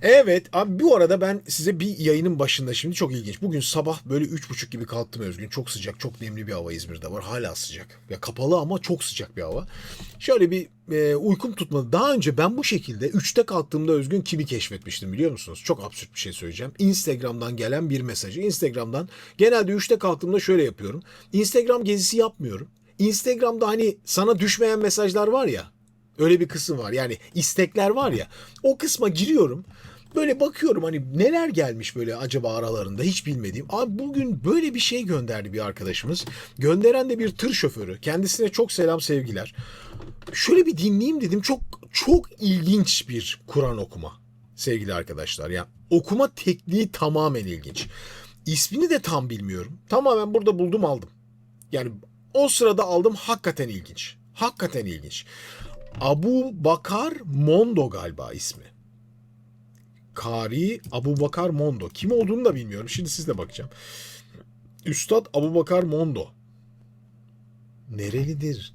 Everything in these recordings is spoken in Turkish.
Evet abi, bu arada ben size bir yayının başında, şimdi çok ilginç. Bugün sabah böyle 3.30 gibi kalktım Özgün. Çok sıcak, çok nemli bir hava İzmir'de var. Hala sıcak. Ya kapalı ama çok sıcak bir hava. Şöyle bir uykum tutmadı. Daha önce ben bu şekilde 3'te kalktığımda Özgün kimi keşfetmiştim biliyor musunuz? Çok absürt bir şey söyleyeceğim. Instagram'dan gelen bir mesajı. Instagram'dan genelde 3'te kalktığımda şöyle yapıyorum. Instagram gezisi yapmıyorum. Instagram'da hani sana düşmeyen mesajlar var ya. Öyle bir kısım var. Yani istekler var ya. O kısma giriyorum. Böyle bakıyorum hani neler gelmiş böyle acaba aralarında hiç bilmediğim. Abi bugün böyle bir şey gönderdi bir arkadaşımız. Gönderen de bir tır şoförü. Kendisine çok selam sevgiler. Şöyle bir dinleyeyim dedim. Çok çok ilginç bir Kur'an okuma sevgili arkadaşlar. Yani okuma tekniği tamamen ilginç. İsmini de tam bilmiyorum. Tamamen burada buldum aldım. Yani o sırada aldım, hakikaten ilginç. Hakikaten ilginç. Abu Bakar Mondo galiba ismi. Kari Abu Bakar Mondo. Kim olduğunu da bilmiyorum. Şimdi sizle bakacağım. Üstad Abu Bakar Mondo. Nerelidir?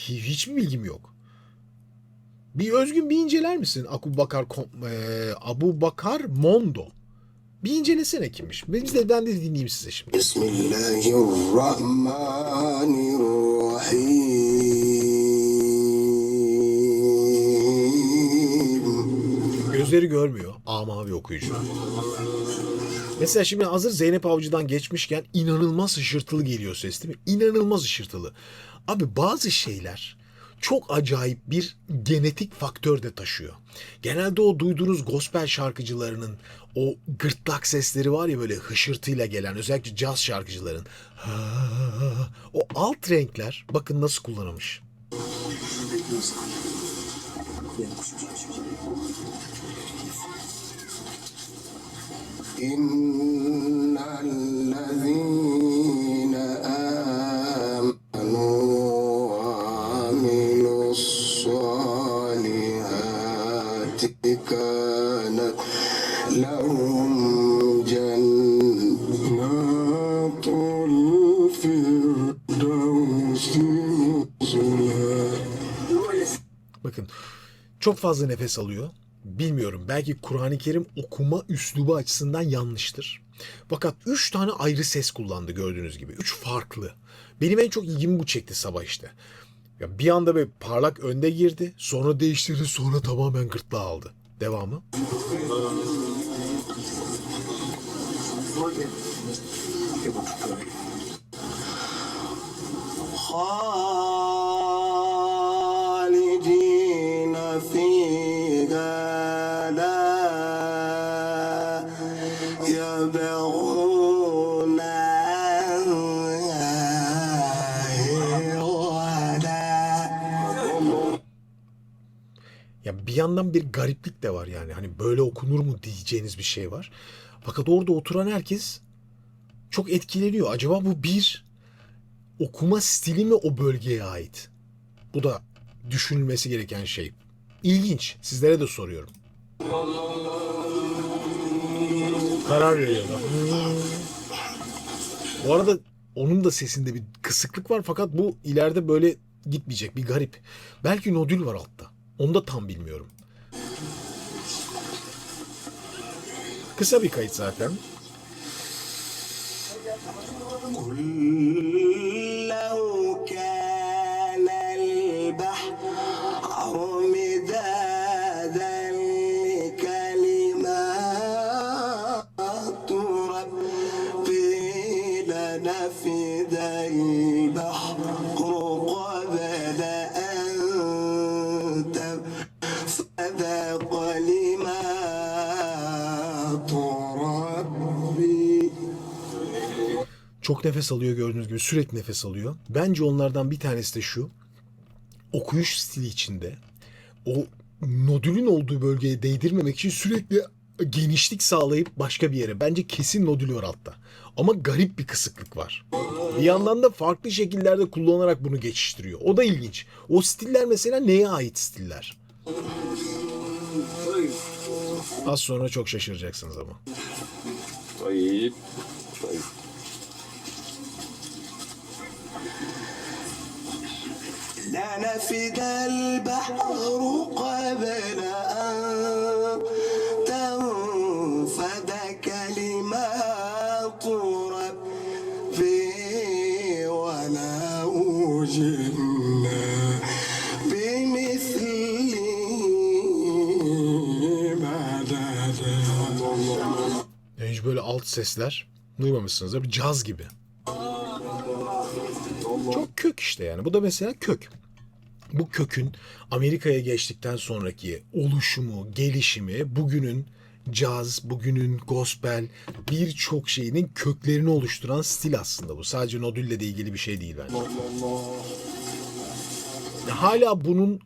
Hiç mi bilgim yok? Bir Özgün bir inceler misin? Abu Bakar Mondo. Bir incelesene kimmiş. Ben de dinleyeyim size şimdi. Gözleri görmüyor. Amavi okuyucu. Mesela şimdi hazır Zeynep Avcı'dan geçmişken inanılmaz hışırtılı geliyor ses değil mi? İnanılmaz hışırtılı. Abi bazı şeyler çok acayip bir genetik faktör de taşıyor. Genelde o duyduğunuz gospel şarkıcılarının o gırtlak sesleri var ya, böyle hışırtıyla gelen, özellikle caz şarkıcıların. O alt renkler bakın nasıl kullanılmış. İnnellezîne âmenû ve amilussâlihâti kânet lehum cennâtul firdevsi nuzulâ. Bakın çok fazla nefes alıyor. Bilmiyorum, belki Kur'an-ı Kerim okuma üslubu açısından yanlıştır. Fakat 3 tane ayrı ses kullandı gördüğünüz gibi. 3 farklı. Benim en çok ilgimi bu çekti sabah işte. Ya bir anda böyle parlak önde girdi, sonra değiştirdi, sonra tamamen gırtlağı aldı. Devamı. Halidine fiha la yebğûne ya bir yandan bir gariplik de var yani. Hani böyle okunur mu diyeceğiniz bir şey var. Fakat orada oturan herkes çok etkileniyor. Acaba bu bir okuma stili mi o bölgeye ait? Bu da düşünülmesi gereken şey. İlginç. Sizlere de soruyorum. Karar veriyorlar. Bu arada onun da sesinde bir kısıklık var, fakat bu ileride böyle gitmeyecek, bir garip. Belki nodül var altta. Onu da tam bilmiyorum. Kısa bir kayıt zaten. Çok nefes alıyor gördüğünüz gibi, sürekli nefes alıyor. Bence onlardan bir tanesi de şu. Okuyuş stili içinde o nodülün olduğu bölgeye değdirmemek için sürekli genişlik sağlayıp başka bir yere. Bence kesin nodül var altta. Ama garip bir kısıklık var. Bir yandan da farklı şekillerde kullanarak bunu geçiştiriyor. O da ilginç. O stiller mesela neye ait stiller? Az sonra çok şaşıracaksınız ama. Tayyip. لنفد البحر قبل أن تنفد hiç böyle alt sesler duymamışsınızdır. Bir caz gibi. Çok kök işte yani. Bu da mesela kök. Bu kökün Amerika'ya geçtikten sonraki oluşumu, gelişimi, bugünün caz, bugünün gospel, birçok şeyinin köklerini oluşturan stil aslında bu. Sadece nodülle de ilgili bir şey değil bence. Hala bunun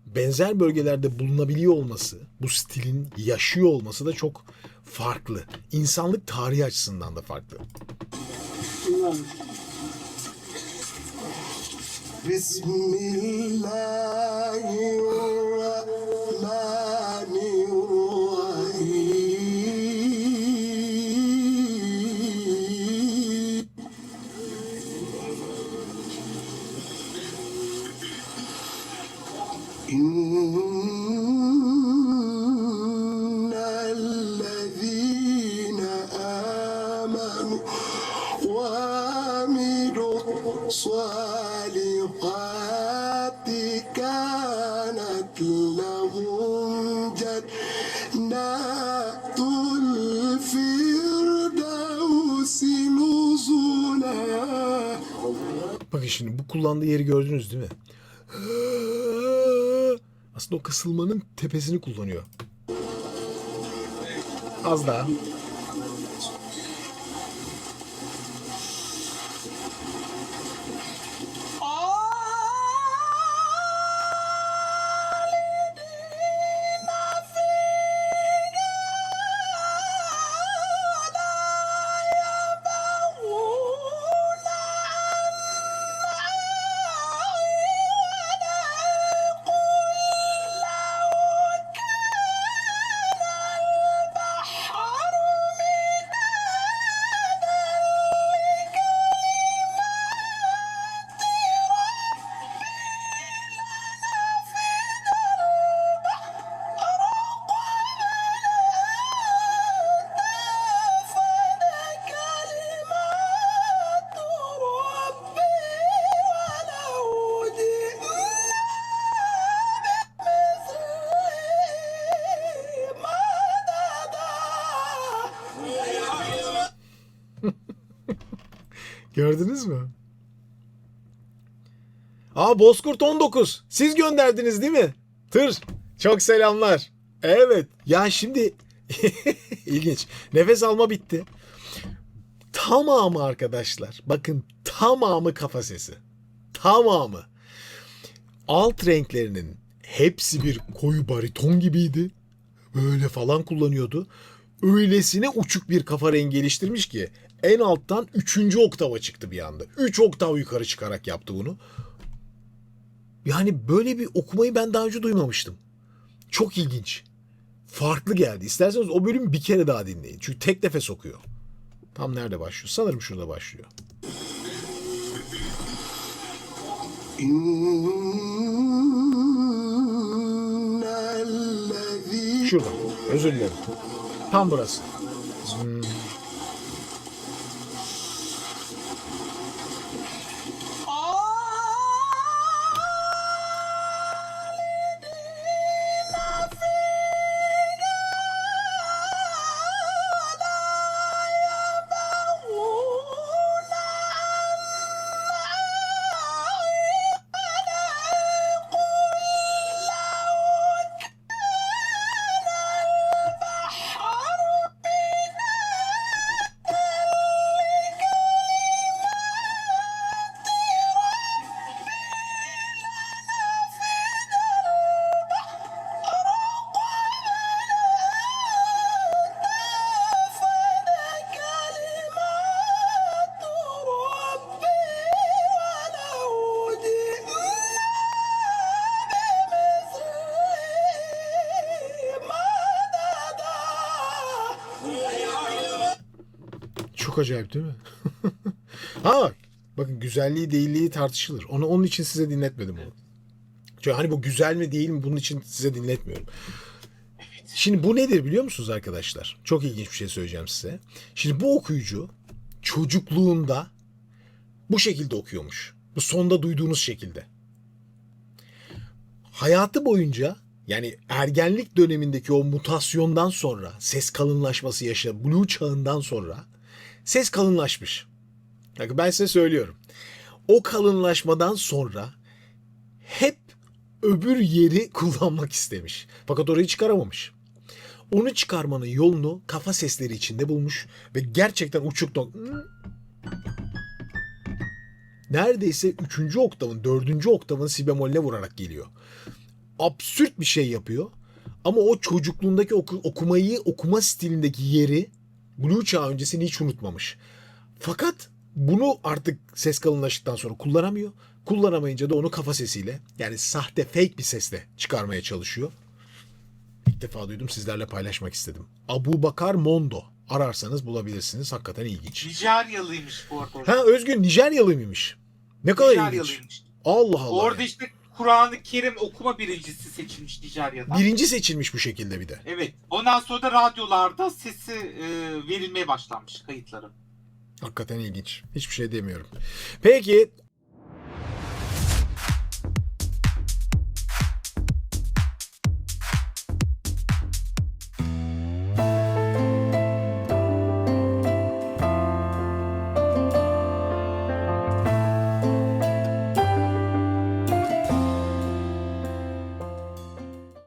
benzer bölgelerde bulunabiliyor olması, bu stilin yaşıyor olması da çok farklı. İnsanlık tarihi açısından da farklı. Bismillahirrahmanirrahim. إن الذين آمنوا وعملوا الصالحات كانت لهم جنات الفردوس نزلا. Bakın şimdi bu kullandığı yeri gördünüz değil mi? Aslında o kısılmanın tepesini kullanıyor. Az daha. Gördünüz mü? Bozkurt 19. Siz gönderdiniz değil mi? Tır. Çok selamlar. Evet. Ya şimdi ilginç. Nefes alma bitti. Tamamı arkadaşlar. Bakın tamamı kafa sesi. Tamamı. Alt renklerinin hepsi bir koyu bariton gibiydi. Böyle falan kullanıyordu. Öylesine uçuk bir kafa rengi geliştirmiş ki en alttan 3. oktava çıktı bir anda. 3 oktav yukarı çıkarak yaptı bunu. Yani böyle bir okumayı ben daha önce duymamıştım. Çok ilginç. Farklı geldi. İsterseniz o bölümü bir kere daha dinleyin. Çünkü tek nefes okuyor. Tam nerede başlıyor? Sanırım şurada başlıyor. Şurada. Özür dilerim. Tam burası. Çok acayip değil mi? Ha, bakın güzelliği değilliği tartışılır. Onun için size dinletmedim onu. Çünkü hani bu güzel mi değil mi bunun için size dinletmiyorum. Şimdi bu nedir biliyor musunuz arkadaşlar? Çok ilginç bir şey söyleyeceğim size. Şimdi bu okuyucu çocukluğunda bu şekilde okuyormuş. Bu sonda duyduğunuz şekilde. Hayatı boyunca Yani ergenlik dönemindeki o mutasyondan sonra ses kalınlaşması Blue çağından sonra ses kalınlaşmış. Bakın ben size söylüyorum. O kalınlaşmadan sonra hep öbür yeri kullanmak istemiş. Fakat orayı çıkaramamış. Onu çıkarmanın yolunu kafa sesleri içinde bulmuş ve gerçekten uçuk neredeyse 3. oktavın, 4. oktavın si bemolüne vurarak geliyor. Absürt bir şey yapıyor. Ama o çocukluğundaki okuma stilindeki yeri Blue Çağ öncesini hiç unutmamış. Fakat bunu artık ses kalınlaştıktan sonra kullanamıyor. Kullanamayınca da onu kafa sesiyle, yani sahte fake bir sesle çıkarmaya çalışıyor. İlk defa duydum, sizlerle paylaşmak istedim. Abu Bakar Mondo. Ararsanız bulabilirsiniz. Hakikaten ilginç. Nijeryalıymış bu arada. Ha, Özgün Nijeryalı mıymış? Ne kadar ilginç. Nijeryalıymış. Allah Allah. Orada ya. işte Kur'an-ı Kerim okuma birincisi seçilmiş Nijerya'dan. Birinci seçilmiş bu şekilde bir de. Evet. Ondan sonra da radyolarda sesi verilmeye başlanmış kayıtları. Hakikaten ilginç. Hiçbir şey demiyorum. Peki